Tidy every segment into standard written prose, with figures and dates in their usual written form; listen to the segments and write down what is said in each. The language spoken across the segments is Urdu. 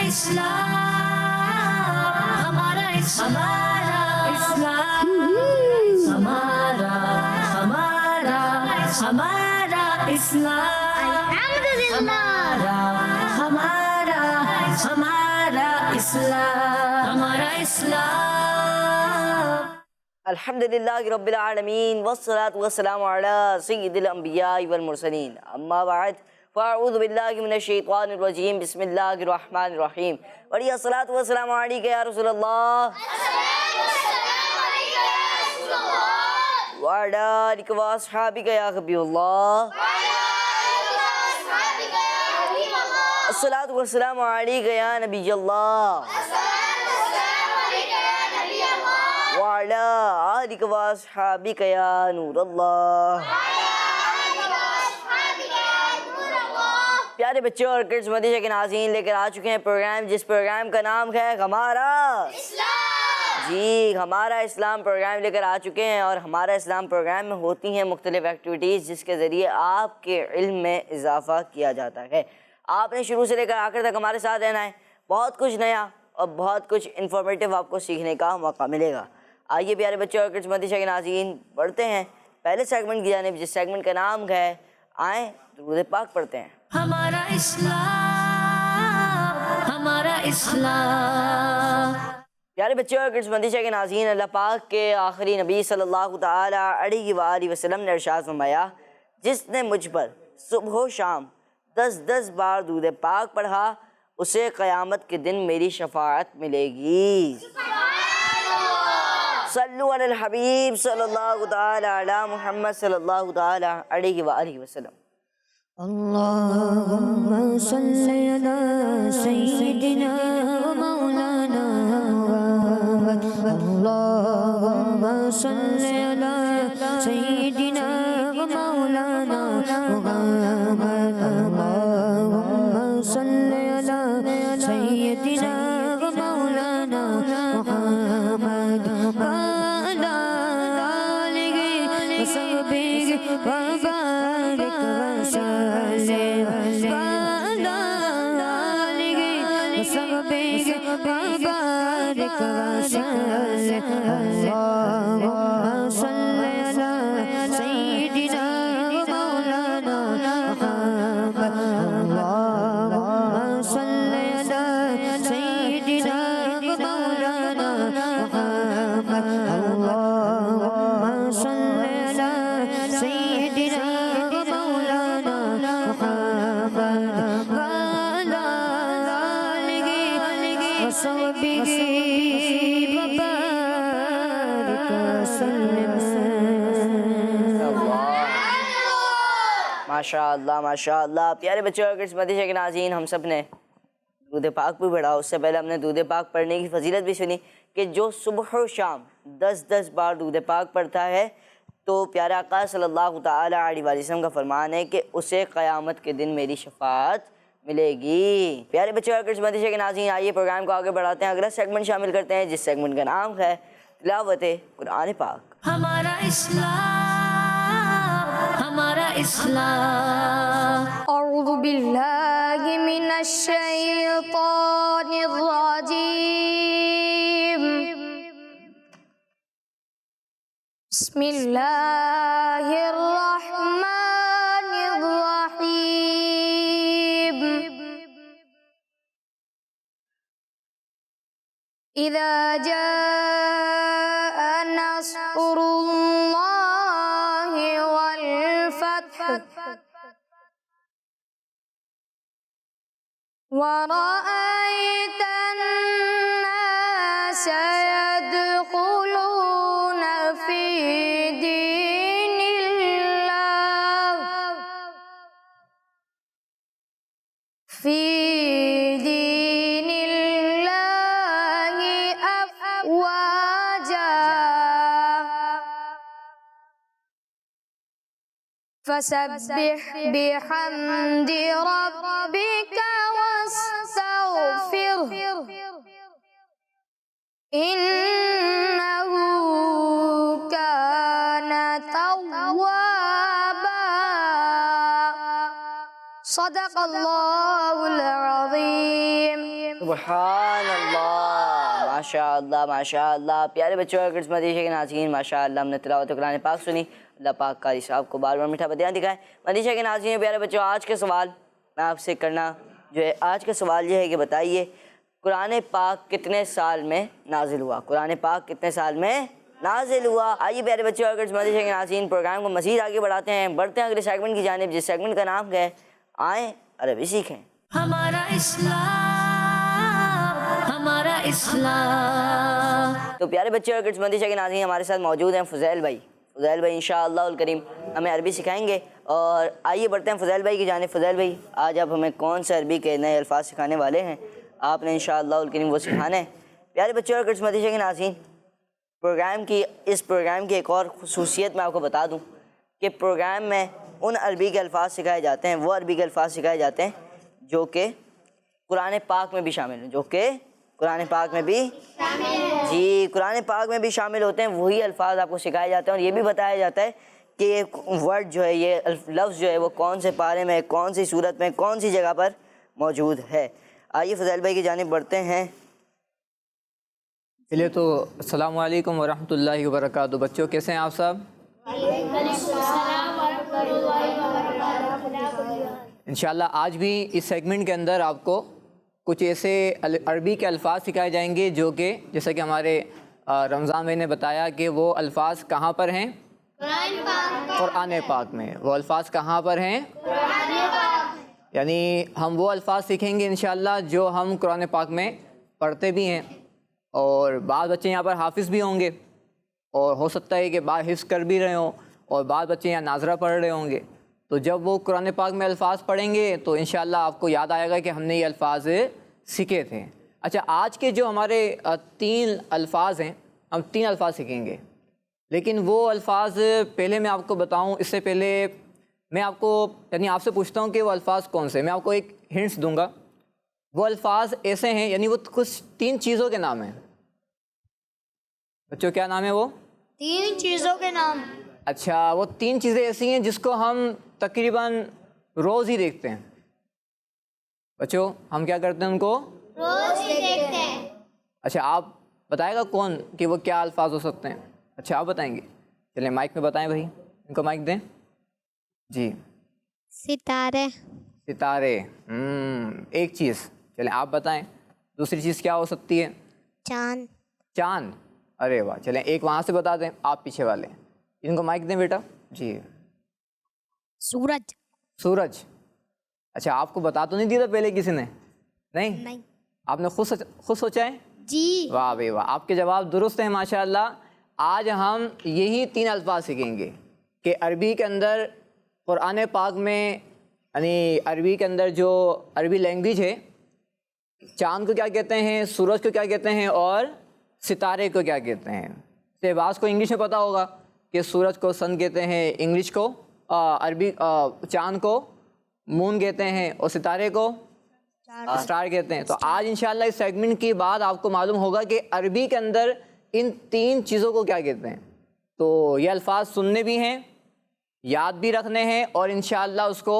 ہمارا اسلام، ہمارا ہمارا اسلام، ہمارا اسلام، ہمارا اسلام۔ الحمدللہ رب العالمین والصلاة والسلام علی سید الانبیاء والمرسلین، اما بعد فاعوذ باللہ من الشیطان الرجیم، بسم اللہ الرحمن الرحیم۔ وعلیہ الصلاة والسلام علیکہ یا رسول اللہ، وعلی آلک واصحابک یا حبیب اللہ، الصلاة والسلام علیکہ یا نبی اللہ، وعلی آلک واصحابک یا نور اللہ۔ پیارے بچوں اور کرس مدیشہ کے ناظرین، لے کر آ چکے ہیں پروگرام، جس پروگرام کا نام ہے ہمارا اسلام۔ جی، ہمارا اسلام پروگرام لے کر آ چکے ہیں، اور ہمارا اسلام پروگرام میں ہوتی ہیں مختلف ایکٹیویٹیز جس کے ذریعے آپ کے علم میں اضافہ کیا جاتا ہے۔ آپ نے شروع سے لے کر آخر تک ہمارے ساتھ رہنا ہے، بہت کچھ نیا اور بہت کچھ انفارمیٹیو آپ کو سیکھنے کا موقع ملے گا۔ آئیے پیارے بچوں اور کرس مدیشہ کے ناظرین، پڑھتے ہیں پہلے سیگمنٹ کی جانب، جس سیگمنٹ کا نام ہے آئیں درود پاک پڑھتے ہیں۔ ہمارا اسلام، ہمارا اسلام۔ پیارے بچوں اور کرس مدیشہ کے ناظرین، اللہ پاک کے آخری نبی صلی اللہ تعالی علیہ وآلہ وسلم نے ارشاد فرمایا، جس نے مجھ پر صبح و شام 10 بار درود پاک پڑھا، اسے قیامت کے دن میری شفاعت ملے گی۔ صلو علی الحبیب صلی اللہ تعالی علی محمد صلی اللہ تعالی علیہ وآلہ وسلم۔ اللہم صلی علی سیدنا و مولانا محمد، اللہم صلی علی سیدنا و مولانا محمد، اللہم صلی علی سیدنا و مولانا محمد، وعلی آلہ وصحبہ وبارک وسلم، وعلی آلہ وصحبہ وبارک وسلم۔ اللہم صلی علی سیدنا و مولانا محمد، اللہم صلی علی سیدنا و مولانا محمد، اللہم صلی علی سیدنا و مولانا محمد، وعلی آلہ وصحبہ وبارک وسلم۔ ماشاء اللہ ماشاء اللہ۔ پیارے بچوں اور کرس مدیشہ کے ناظرین، ہم سب نے درود پاک بھی پڑھا۔ اس سے پہلے ہم نے درود پاک پڑھنے کی فضیلت بھی سنی کہ جو صبح و شام 10 بار درود پاک پڑھتا ہے تو پیارے آقا صلی اللہ تعالی علیہ وسلم کا فرمان ہے کہ اسے قیامت کے دن میری شفاعت ملے گی۔ پیارے بچوں اور کرس مدیشہ کے ناظرین، آئیے پروگرام کو آگے بڑھاتے ہیں، اگلا سیگمنٹ شامل کرتے ہیں، جس سیگمنٹ کا نام ہے تلاوت قرآن پاک۔ ہمارا اسلام، ہمارا اسلام۔ اعوذ باللہ من الشیطان الرجیم، بسم اللہ الرحمن الرحیم۔ اذا جاء نصر اللہ والفتح ورأيت الناس يدخلون في دين الله أفواجا فسبح بحمد ربك واستغفره إنه كان توابا۔ صدق اللہ العظیم۔ سبحان اللہ، ماشاء اللہ ماشاء اللہ۔ پیارے بچوں اور کرسمس مدرسے کے ناظرین، ماشاء اللہ ہم نے تلاوت قرآن پاک سنی۔ اللہ پاک قاری صاحب کو بار بار میٹھا بدیان دکھائے۔ مدرسے کے ناظرین پیارے بچوں، آج کے سوال میں آپ سے کرنا جو ہے، آج کا سوال یہ ہے کہ بتائیے قرآن پاک کتنے سال میں نازل ہوا؟ قرآن پاک کتنے سال میں نازل ہوا؟ آئیے پیارے بچوں اور کرسمس مدرسے کے ناظرین پروگرام کو مزید آگے بڑھاتے ہیں، بڑھتے ہیں اگلے سیگمنٹ کی جانب، جس سیگمنٹ کا نام ہے آئیں عربی سیکھیں۔ ہمارا اسلام، ہمارا اسلام۔ تو پیارے بچے اور کرسمس مدرسے کے ناظرین ہمارے ساتھ موجود ہیں فضیل بھائی۔ فضیل بھائی انشاءاللہ الکریم ہمیں عربی سکھائیں گے، اور آئیے بڑھتے ہیں فضیل بھائی کی جانب۔ فضیل بھائی آج آپ ہمیں کون سے عربی کے نئے الفاظ سکھانے والے ہیں؟ آپ نے انشاءاللہ الکریم وہ سکھانا ہے۔ پیارے بچے اور کرسمس مدرسے کے ناظرین، اس پروگرام کی ایک اور خصوصیت میں آپ کو بتا دوں کہ پروگرام میں ان عربی کے الفاظ سکھائے جاتے ہیں، وہ عربی کے الفاظ سکھائے جاتے ہیں جو کہ قرآن پاک میں بھی شامل ہیں، جو کہ قرآن پاک میں بھی جی قرآن پاک میں بھی شامل ہوتے ہیں۔ وہی الفاظ آپ کو سکھائے جاتے ہیں، اور یہ بھی بتایا جاتا ہے کہ یہ ورڈ جو ہے، یہ لفظ جو ہے وہ کون سے پارے میں، کون سی صورت میں، کون سی جگہ پر موجود ہے۔ آئیے فضیل بھائی کی جانب بڑھتے ہیں۔ چلیے تو السلام علیکم ورحمۃ اللہ وبرکاتہ۔ بچوں کیسے ہیں آپ سب؟ انشاءاللہ آج بھی اس سیگمنٹ کے اندر آپ کو کچھ ایسے عربی کے الفاظ سکھائے جائیں گے جو کہ جیسا کہ ہمارے رمضان بھائی نے بتایا کہ وہ الفاظ کہاں پر ہیں؟ قرآن پاک میں۔ وہ الفاظ کہاں پر ہیں؟ یعنی ہم وہ الفاظ سیکھیں گے انشاءاللہ جو ہم قرآن پاک میں پڑھتے بھی ہیں، اور بعض بچے یہاں پر حافظ بھی ہوں گے، اور ہو سکتا ہے کہ بعض حفظ کر بھی رہے ہوں، اور بعض بچے یہاں ناظرہ پڑھ رہے ہوں گے۔ تو جب وہ قرآن پاک میں الفاظ پڑھیں گے تو انشاءاللہ آپ کو یاد آئے گا کہ ہم نے یہ الفاظ سیکھے تھے۔ اچھا، آج کے جو ہمارے 3 الفاظ ہیں، ہم 3 الفاظ سیکھیں گے، لیکن وہ الفاظ پہلے میں آپ کو بتاؤں، اس سے پہلے میں آپ کو یعنی آپ سے پوچھتا ہوں کہ وہ الفاظ کون سے؟ میں آپ کو ایک ہنٹس دوں گا۔ وہ الفاظ ایسے ہیں، یعنی وہ کچھ 3 چیزوں کے نام ہیں۔ بچوں کیا نام ہے وہ؟ 3 چیزوں کے نام۔ اچھا، وہ 3 چیزیں ایسی ہیں جس کو ہم تقریباً روز ہی دیکھتے ہیں۔ بچوں ہم کیا کرتے ہیں؟ ان کو روز ہی دیکھتے ہیں۔ اچھا، آپ بتائے گا کون کہ وہ کیا الفاظ ہو سکتے ہیں؟ اچھا آپ بتائیں گے؟ چلیں مائک میں بتائیں بھائی، ان کو مائک دیں جی۔ ستارے۔ ستارے، ایک چیز۔ چلیں آپ بتائیں دوسری چیز کیا ہو سکتی ہے؟ چاند۔ چاند، ارے واہ، چلیں ایک وہاں سے بتا دیں، آپ پیچھے والے ان کو مائک دیں بیٹا جی۔ سورج۔ سورج، اچھا آپ کو بتا تو نہیں دیا تھا پہلے کسی نے؟ نہیں، آپ نے خود سوچا ہے؟ جی۔ واہ بھائی واہ، آپ کے جواب درست ہیں ماشاءاللہ۔ آج ہم یہی 3 الفاظ سیکھیں گے کہ عربی کے اندر قرآن پاک میں، یعنی عربی کے اندر جو عربی لینگویج ہے، چاند کو کیا کہتے ہیں، سورج کو کیا کہتے ہیں، اور ستارے کو کیا کہتے ہیں۔ شہباز کو انگلش میں پتہ ہوگا کہ سورج کو سن کہتے ہیں، انگلش کو عربی چاند کو مون کہتے ہیں، اور ستارے کو اسٹار کہتے ہیں۔ تو آج انشاءاللہ اس سیگمنٹ کی بعد آپ کو معلوم ہوگا کہ عربی کے اندر ان 3 چیزوں کو کیا کہتے ہیں۔ تو یہ الفاظ سننے بھی ہیں، یاد بھی رکھنے ہیں، اور انشاءاللہ اس کو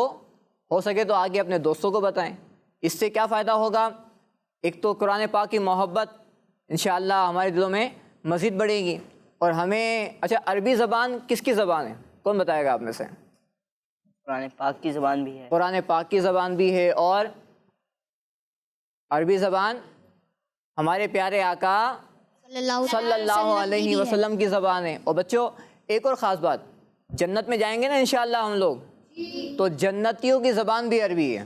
ہو سکے تو آگے اپنے دوستوں کو بتائیں۔ اس سے کیا فائدہ ہوگا؟ ایک تو قرآن پاک کی محبت انشاءاللہ ہمارے دلوں میں مزید بڑھے گی، اور ہمیں اچھا عربی زبان کس کی زبان ہے؟ کون بتائے گا آپ میں سے؟ قرآن پاک کی زبان بھی ہے۔ قرآن پاک کی زبان بھی ہے، اور عربی زبان ہمارے پیارے آقا صلی اللہ علیہ وسلم کی زبان ہے۔ اور بچوں ایک اور خاص بات، جنت میں جائیں گے نا انشاءاللہ ہم لوگ، تو جنتیوں کی زبان بھی عربی ہے۔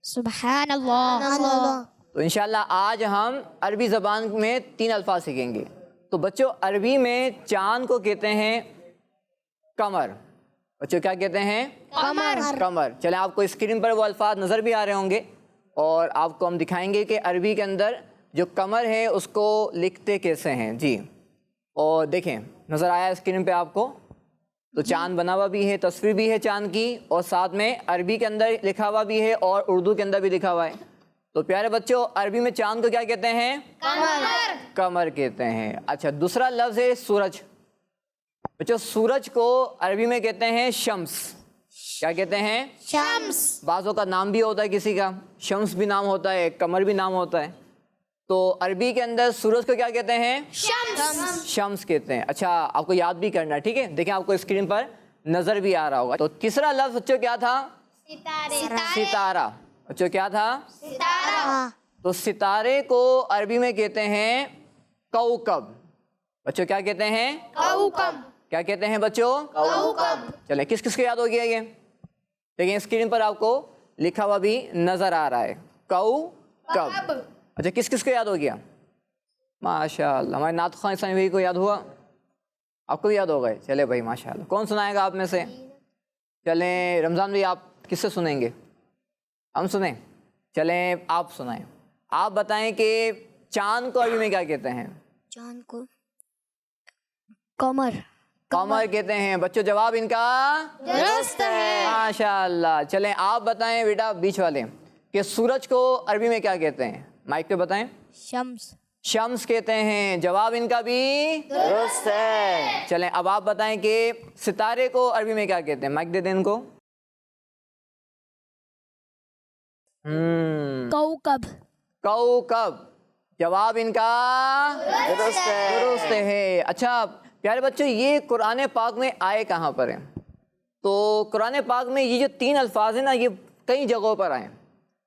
سبحان اللہ۔ تو انشاءاللہ آج ہم عربی زبان میں 3 الفاظ سیکھیں گے۔ تو بچوں عربی میں چاند کو کہتے ہیں قمر۔ بچوں کیا کہتے ہیں؟ قمر۔ چلیں آپ کو اسکرین پر وہ الفاظ نظر بھی آ رہے ہوں گے، اور آپ کو ہم دکھائیں گے کہ عربی کے اندر جو قمر ہے اس کو لکھتے کیسے ہیں جی۔ اور دیکھیں نظر آیا اسکرین پہ آپ کو؟ تو چاند بنا ہوا بھی ہے، تصویر بھی ہے چاند کی، اور ساتھ میں عربی کے اندر لکھا ہوا بھی ہے، اور اردو کے اندر بھی لکھا ہوا ہے۔ تو پیارے بچوں عربی میں چاند کو کیا کہتے ہیں؟ قمر کہتے ہیں۔ اچھا دوسرا لفظ ہے سورج۔ بچوں سورج کو عربی میں کہتے ہیں شمس۔ کیا کہتے ہیں؟ شمس۔ بعضوں کا نام بھی ہوتا ہے، کسی کا شمس بھی نام ہوتا ہے، قمر بھی نام ہوتا ہے۔ تو عربی کے اندر سورج کو کیا کہتے ہیں؟ شمس کہتے ہیں. اچھا آپ کو یاد بھی کرنا ہے, ٹھیک ہے. دیکھیں آپ کو اسکرین پر نظر بھی آ رہا ہوگا. تو تیسرا لفظ بچوں کیا تھا؟ ستارہ. بچوں کیا تھا؟ ستارہ. تو ستارے کو عربی میں کہتے ہیں کوکب. بچوں کیا کہتے ہیں؟ کوكب. کیا کہتے ہیں بچوں؟ کوكب. چلیں کس کس کو یاد ہو گیا یہ؟ دیکھیں اسکرین پر آپ کو لکھا ہوا بھی نظر آ رہا ہے, کوکب. اچھا کس کس کو یاد ہو گیا؟ ماشاء اللہ, ہمارے نعت خواں اسلامی بھائی کو یاد ہوا, آپ کو بھی یاد ہو گئے. چلے بھائی ماشاء اللہ. کون سنائے گا آپ میں سے؟ چلیں رمضان بھائی آپ کس سے سنیں گے؟ ہم سنیں. چلیں آپ سنائیں. آپ بتائیں کہ چاند کو عربی میں کیا کہتے ہیں؟ چاند کو قمر. قمر کہتے ہیں. بچوں جواب ان کا درست ہے. ماشاء اللہ. چلیں آپ بتائیں بیٹا بیچ والے کہ سورج کو عربی میں کیا کہتے ہیں؟ مائک پہ بتائیں. شمس. شمس کہتے ہیں. جواب ان کا بھی درست ہے. چلیں اب آپ بتائیں کہ ستارے کو عربی میں کیا کہتے ہیں؟ مائک دے دیں ان کو. کوكب. کوکب. جواب ان کا درست ہے. درست ہے. اچھا پیارے بچوں یہ قرآن پاک میں آئے کہاں پر ہیں؟ تو قرآن پاک میں یہ جو 3 الفاظ ہیں نا یہ کئی جگہوں پر آئے ہیں.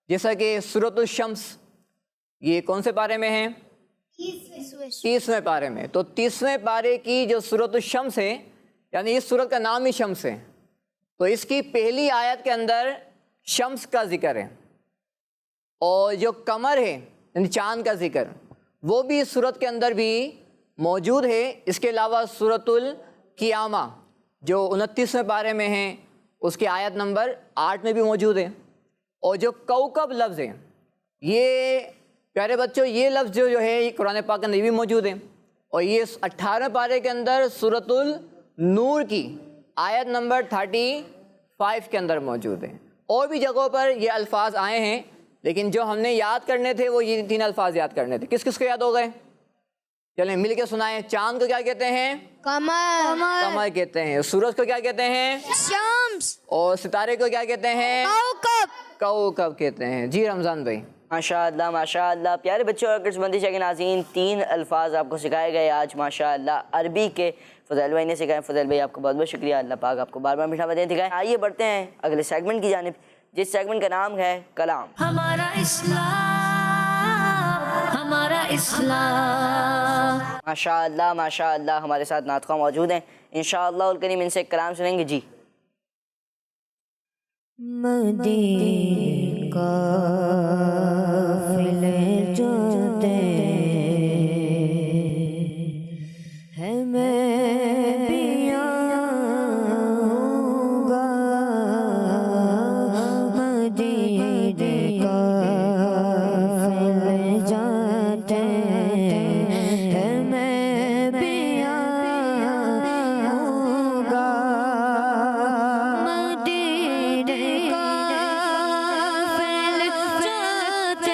جیسا کہ سورۃ الشمس, یہ کون سے پارے میں ہیں؟ 30ویں پارے میں. تو 30ویں پارے کی جو سورۃ الشمس ہے, یعنی اس سورت کا نام ہی شمس ہے, تو اس کی پہلی آیت کے اندر شمس کا ذکر ہے. اور جو قمر ہے یعنی چاند کا ذکر وہ بھی اس سورت کے اندر بھی موجود ہے. اس کے علاوہ سورۃ القیامہ جو 29ویں پارے میں ہیں اس کی آیت نمبر 8 میں بھی موجود ہے. اور جو کوکب لفظ ہے یہ پیارے بچوں یہ لفظ جو ہے یہ قرآن پاک کے اندر بھی موجود ہے. اور یہ 18ویں پارے کے اندر سورۃ النور کی آیت نمبر 35 کے اندر موجود ہے. اور بھی جگہوں پر یہ الفاظ آئے ہیں, لیکن جو ہم نے یاد کرنے تھے وہ یہ 3 الفاظ یاد کرنے تھے. کس کس کو یاد ہو گئے؟ چلیں مل کے سنائیں. چاند کو کیا کہتے ہیں؟ قمر. قمر کہتے ہیں. سورج کو کیا کہتے ہیں؟ شمس. اور ستارے کو کیا کہتے ہیں؟ کوكب. کوکب کہتے ہیں. جی رمضان بھائی. ماشاء اللہ ماشاء اللہ. پیارے بچوں اور کرس بندی کے ناظرین 3 الفاظ آپ کو سکھائے گئے آج ماشاء اللہ. عربی کے فضیل بھائی نے سکھائے. فضیل بھائی آپ کو بہت بہت شکریہ. اللہ پاک آپ کو بار بار میٹھا بدین دکھائیں. آئیے بڑھتے ہیں اگلے سیگمنٹ کی جانب, جس سیگمنٹ کا نام ہے کلام. ہمارا اسلام, ہمارا اسلام. ماشاء اللہ ماشاء اللہ. ہمارے ساتھ نعت خواں موجود ہیں, انشاءاللہ الکریم ان سے کلام سنیں گے. جی مدینے قافلے چلتے ہیں میں بھی آؤں گا. مدینے قافلے جاتے ہیں میں بھی آؤں گا. مدینے قافلے جاتے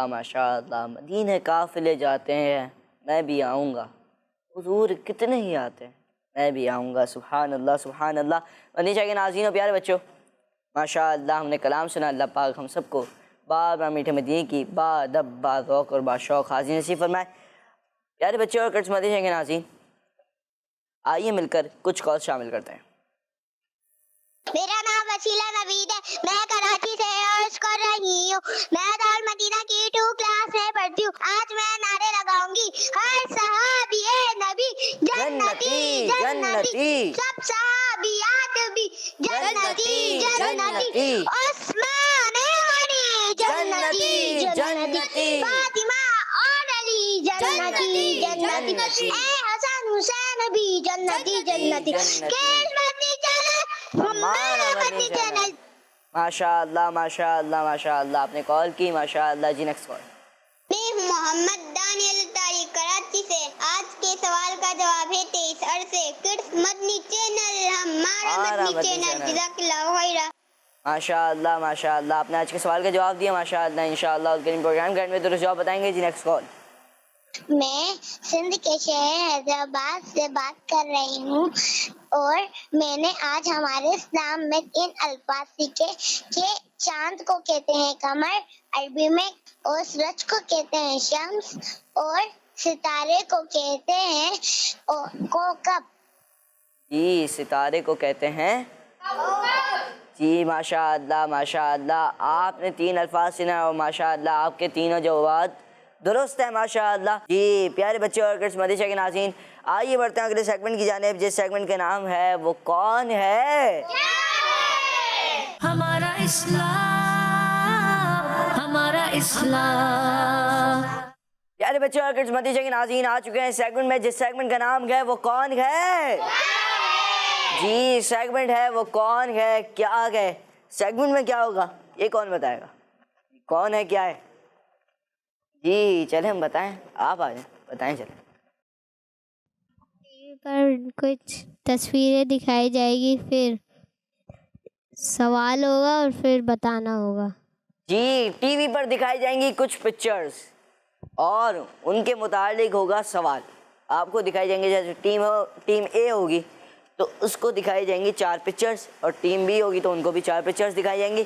ماشاء اللہ. مدینے قافلے جاتے ہیں میں بھی آؤں گا. حضور کتنے ہی آتے ہیں میں بھی آؤں گا. سبحان اللہ سبحان اللہ. مدینہ کے ناظرین و پیارے بچوں ماشاء اللہ ہم نے کلام سنا. اللہ پاک ہم سب کو بار بار میٹھے مدینے کی بادب باذوق اور باشوق حاضری نصیب فرمائے. پیارے بچوں اور کرس مدینہ کے ناظرین آئیے مل کر کچھ کال شامل کرتے ہیں. میرا نام وسیلہ نوید ہے. میں کراچی سے عرض کر رہی ہوں. میں دار مدینہ کی 2 کلاس میں پڑھتی ہوں. آج میں نعرے لگاؤں گی ہر صحابی نبی جنتی جنتی, سب صحابیات بھی جنتی جنتی, عثمان غنی جنتی جنتی, فاطمہ اور علی جنتی جنتی, اے حسن حسین بھی جنتی جنتی, ماشاء اللہ ماشاء اللہ ماشاء اللہ. آپ نے کال کی ماشاء اللہ. جی نیکسٹ کال. میں ہوں محمد دانیل طارق کراچی سے. آج کے سوال کا جواب ہے 23 عرصے. کڈس مدنی چینل ہمارا مدنی چینل. جزاک اللہ خیرا. ماشاء اللہ ماشاء اللہ. آپ نے آج کے سوال کا جواب دیا ماشاء اللہ. انشاءاللہ الکریم پروگرام کے اینڈ میں درست جواب بتائیں گے. جی نیکسٹ کال. میں سندھ کے شہر حیدرآباد سے بات کر رہی ہوں اور میں نے آج ہمارے اسلام میں 3 الفاظ سیکھے کہ چاند کو کہتے ہیں قمر عربی میں, اور سورج کو کہتے ہیں شمس, اور ستارے کو کہتے ہیں کوکب. جی ستارے کو کہتے ہیں جی ماشاء اللہ ماشاء اللہ. آپ نے 3 الفاظ سنا اور ماشاء اللہ آپ کے تینوں جوابات درست ہے ماشاء اللہ. جی پیارے بچے اور کرس مدینہ کے ناظرین آئیے بڑھتے ہیں اگلے سیگمنٹ کی جانب, جس سیگمنٹ کا نام ہے وہ کون ہے. ہمارا اسلام ہمارا اسلام. پیارے بچے اور کرس مدینہ کے ناظرین آ چکے ہیں سیگمنٹ میں, جس سیگمنٹ کا نام ہے وہ کون ہے. جی سیگمنٹ ہے وہ کون ہے. کیا ہے سیگمنٹ میں کیا ہوگا یہ کون بتائے گا. کون ہے کیا ہے. جی چلیں ہم بتائیں, آپ آ جائیں بتائیں. چلیں ٹی وی پر کچھ تصویریں دکھائی جائے گی, پھر سوال ہوگا اور پھر بتانا ہوگا. جی ٹی وی پر دکھائی جائیں گی کچھ پکچرز اور ان کے متعلق ہوگا سوال. آپ کو دکھائی جائیں گے جیسے ٹیم اے ہوگی تو اس کو دکھائی جائیں گی 4 پکچرز, اور ٹیم بی ہوگی تو ان کو بھی 4 پکچرز دکھائی جائیں گی.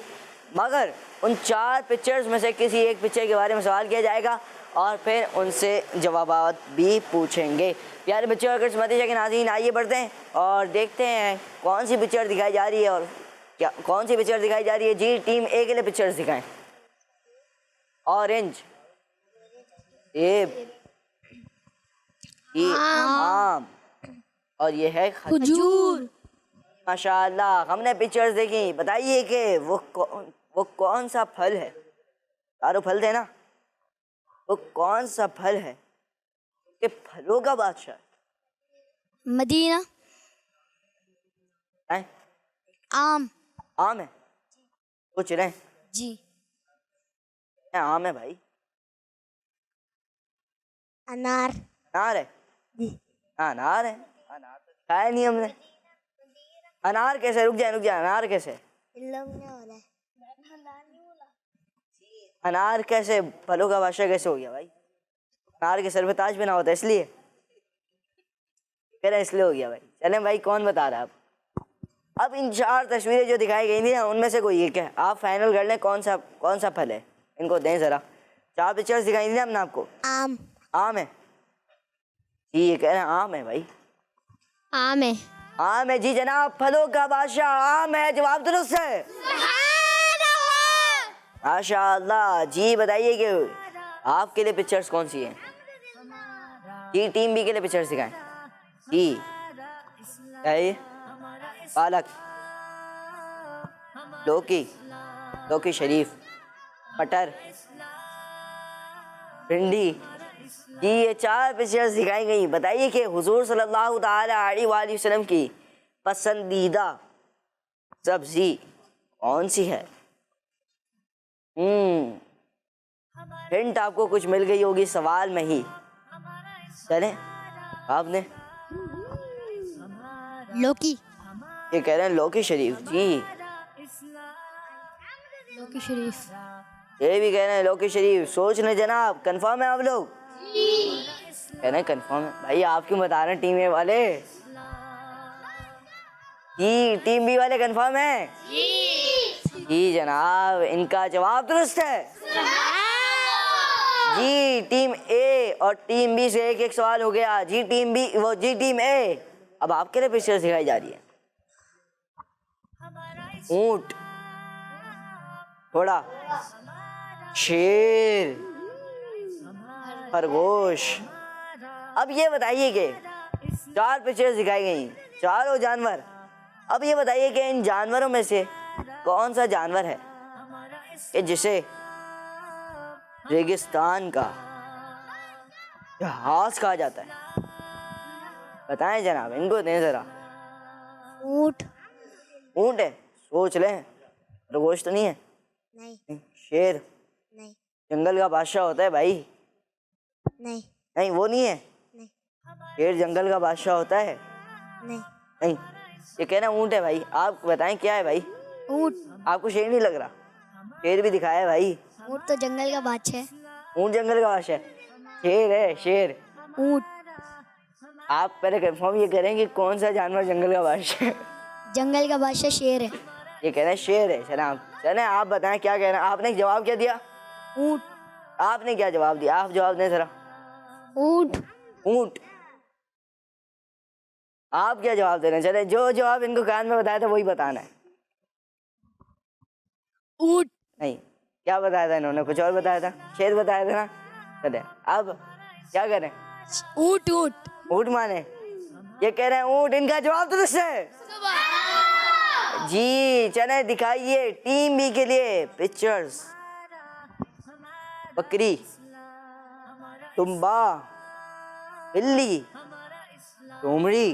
مگر ان 4 پکچرز میں سے کسی ایک پکچر کے بارے میں سوال کیا جائے گا اور پھر ان سے جوابات بھی پوچھیں گے. پیارے بچوں اور مدینہ کے ناظرین آئیے بڑھتے ہیں اور دیکھتے ہیں کون سی پکچر دکھائی جا رہی ہے اور کیا کون سی پکچر دکھائی جا رہی ہے. جی ٹیم اے کے لیے پکچرز دکھائیں. اورنج, سیب, آم, اور یہ ہے کھجور. ماشاء اللہ ہم نے پکچرز دیکھی. بتائیے کہ وہ کون سا پھل ہے. چاروں پھل تھے نا, وہ کون سا پھل ہے کہ پھلوں کا بادشاہ. مدینہ. آم. آم ہے. پوچھ رہے ہیں. جی آم ہے بھائی. انار. انار ہے. انار ہے. انار تو کھایا نہیں ہم نے. انار کیسے, رک جائیں انار کیسے, انار کیسے پھلوں کا بادشاہ کیسے ہو گیا بھائی. انار کے سر پہ تاج بنا ہوتا ہے اس لیے کہہ رہے اس لیے ہو گیا بھائی. چلیں بھائی کون بتا رہا ہے آپ. اب ان 4 تصویریں جو دکھائی گئی تھیں ان میں سے کوئی ایک ہے, آپ فائنل کر لیں کون سا پھل ہے. ان کو دیں ذرا. 4 پکچرز دکھائی تھی نا ہم نے آپ کو. آم. آم ہے. جی یہ کہہ رہے ہیں آم ہے بھائی. آم ہے. آم ہے. جی جناب پھلوں کا بادشاہ آم ہے. جواب درست ہے ماشاء اللہ. جی بتائیے کہ آپ کے لیے پکچرز کون سی ہیں. جی ٹیم بی کے لیے پکچرز دکھائیں. جی پالک, لوکی شریف, مٹر, بھنڈی. جی یہ 4 پکچرز دکھائی گئی. بتائیے کہ حضور صلی اللہ تعالی علیہ وآلہ وسلم کی پسندیدہ سبزی کون سی ہے. ہنٹ آپ کو کچھ مل گئی ہوگی سوال میں ہی. چلیں آپ نے لوکی. یہ کہہ رہے ہیں لوکی شریف. جی لوکی شریف. یہ بھی کہہ رہے ہیں لوکی شریف. سوچ لیں جناب, کنفرم ہے آپ لوگ؟ کہہ رہے ہیں کنفرم ہے. بھائی آپ کیوں بتا رہے ہیں ٹیم اے والے؟ جی ٹیم بی والے کنفرم ہیں؟ جی جناب, ان کا جواب درست ہے. جی ٹیم اے اور ٹیم بی سے ایک ایک سوال ہو گیا. جی ٹیم بی وہ جی ٹیم اے. اب آپ کے لیے پکچر دکھائی جا رہی ہے. اونٹ, گھوڑا, شیر, خرگوش. اب یہ بتائیے کہ 4 پکچر دکھائی گئی, چاروں جانور. اب یہ بتائیے کہ ان جانوروں میں سے کون سا جانور ہے کہ جسے ریگستان کا جہاز کہا جاتا ہے؟ بتائیں جناب, ان کو دیں ذرا. اونٹ. اونٹ ہے, سوچ لیں. خرگوش تو نہیں ہے؟ نہیں. شیر نہیں. جنگل کا بادشاہ ہوتا ہے بھائی. نہیں. نہیں وہ نہیں ہے. نہیں. شیر جنگل کا بادشاہ ہوتا ہے. نہیں. نہیں, یہ کہنا اونٹ ہے بھائی. آپ بتائیں کیا ہے بھائی؟ اونٹ. آپ کو شیر نہیں لگ رہا؟ شیر بھی دکھایا ہے بھائی. اونٹ تو جنگل کا بادشاہ ہے. اونٹ جنگل کا بادشاہ ہے. شیر ہے, شیر. اونٹ. آپ پہلے کنفرم یہ کریں کہ کون سا جانور جنگل کا بادشاہ ہے. جنگل کا بادشاہ شیر ہے. یہ کہہ رہے ہیں شیر ہے. جناب چلیں آپ بتائیں کیا کہہ رہے ہیں. آپ نے جواب کیا دیا؟ اونٹ. آپ نے کیا جواب دیا؟ آپ جواب دیں ذرا. اونٹ. اونٹ. آپ کیا جواب دے رہے ہیں؟ چلیں جو جواب ان کو کان میں بتایا تھا وہی بتانا ہے. اونٹ. نہیں, کیا بتایا تھا انہوں نے؟ کچھ اور بتایا تھا. شیر بتایا تھا نا. چلیں اب کیا کریں؟ اونٹ. اونٹ. اونٹ مانے. یہ کہہ رہے ہیں اونٹ. ان کا جواب درست ہے. جی چلیں دکھائیے ٹیم بی کے لیے پکچرز. بکری, دمبا, بلی, لومڑی.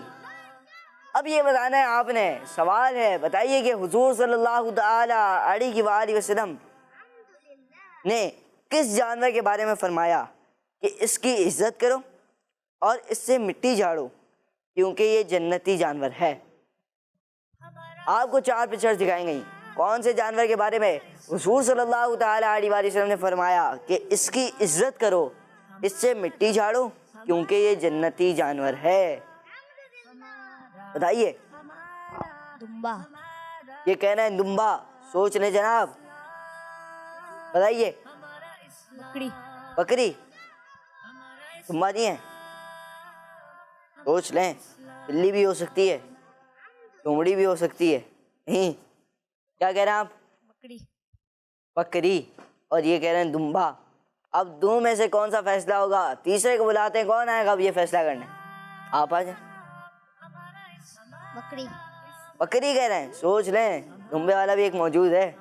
اب یہ بتانا ہے آپ نے. سوال ہے, بتائیے کہ حضور صلی اللہ تعالی علیہ وآلہ وسلم نے کس جانور کے بارے میں فرمایا کہ اس کی عزت کرو اور اس سے مٹی جھاڑو کیونکہ یہ جنتی جانور ہے؟ آپ کو 4 پکچرز دکھائیں گئی. کون سے جانور کے بارے میں حضور صلی اللہ تعالی علیہ وآلہ وسلم نے فرمایا کہ اس کی عزت کرو, اس سے مٹی جھاڑو کیونکہ یہ جنتی جانور ہے؟ بتائیے. دمبا. یہ کہنا ہے دمبا. سوچ لیں جناب, بتائیے. بکری. بکری. دمبا نہیں ہے. سوچ لیں. بلی بھی ہو سکتی ہے, لومڑی بھی ہو سکتی ہے. نہیں, کیا کہہ رہے ہیں آپ؟ بکری. بکری. اور یہ کہہ رہے ہیں دمبا. اب دو میں سے کون سا فیصلہ ہوگا؟ تیسرے کو بلاتے ہیں. کون آئے گا اب یہ فیصلہ کرنے؟ آپ آ جائیں. بکری. بکری کہہ رہے ہیں. سوچ لیں, دمبے والا بھی ایک موجود ہے.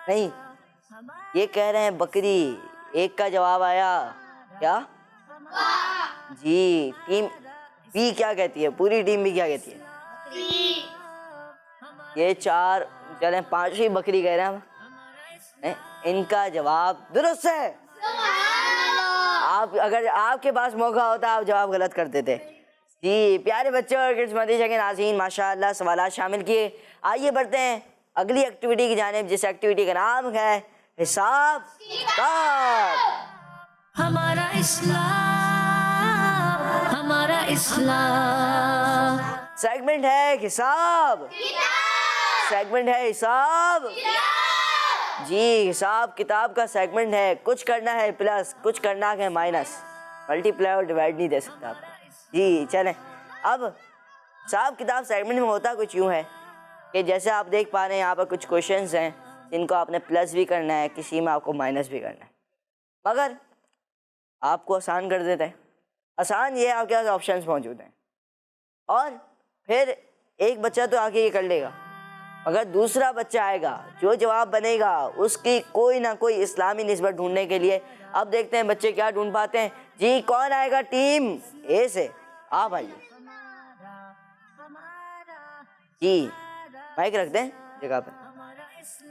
نہیں, یہ کہہ رہے ہیں بکری. ایک کا جواب آیا کیا؟ جی ٹیم بی کیا کہتی ہے؟ پوری ٹیم بی کیا کہتی ہے؟ یہ 4 چلیں 5 ہی بکری کہہ رہے ہیں. ان کا جواب درست ہے. آپ اگر آپ کے پاس موقع ہوتا آپ جواب غلط کرتے تھے. جی پیارے بچوں اور کڈس مدرسہ کے ناظرین, ماشاءاللہ سوالات شامل کیے. آئیے بڑھتے ہیں اگلی ایکٹیویٹی کی جانب, جس ایکٹیویٹی کا نام ہے حساب کتاب. ہمارا اسلام, ہمارا اسلام. سیگمنٹ ہے حساب. سیگمنٹ ہے حساب. جی حساب کتاب کا سیگمنٹ ہے. کچھ کرنا ہے پلس, کچھ کرنا ہے مائنس. ملٹی پلائی اور ڈیوائڈ نہیں دے سکتا آپ. جی چلیں. اب حساب کتاب سیگمنٹ میں ہوتا کچھ یوں ہے کہ جیسے آپ دیکھ پا رہے ہیں یہاں پر کچھ کوشچنز ہیں جن کو آپ نے پلس بھی کرنا ہے, کسی میں آپ کو مائنس بھی کرنا ہے. مگر آپ کو آسان کر دیتے ہیں. آسان یہ ہے آپ کے پاس آپشنز موجود ہیں, اور پھر ایک بچہ تو آگے یہ کر لے گا, اگر دوسرا بچہ آئے گا جو جواب بنے گا اس کی کوئی نہ کوئی اسلامی نسبت ڈھونڈنے کے لیے. اب دیکھتے ہیں بچے کیا ڈھونڈ پاتے ہیں. جی کون آئے گا ٹیم اے سے؟ آپ آئیے. جی مائک رکھ دیں جگہ پہ.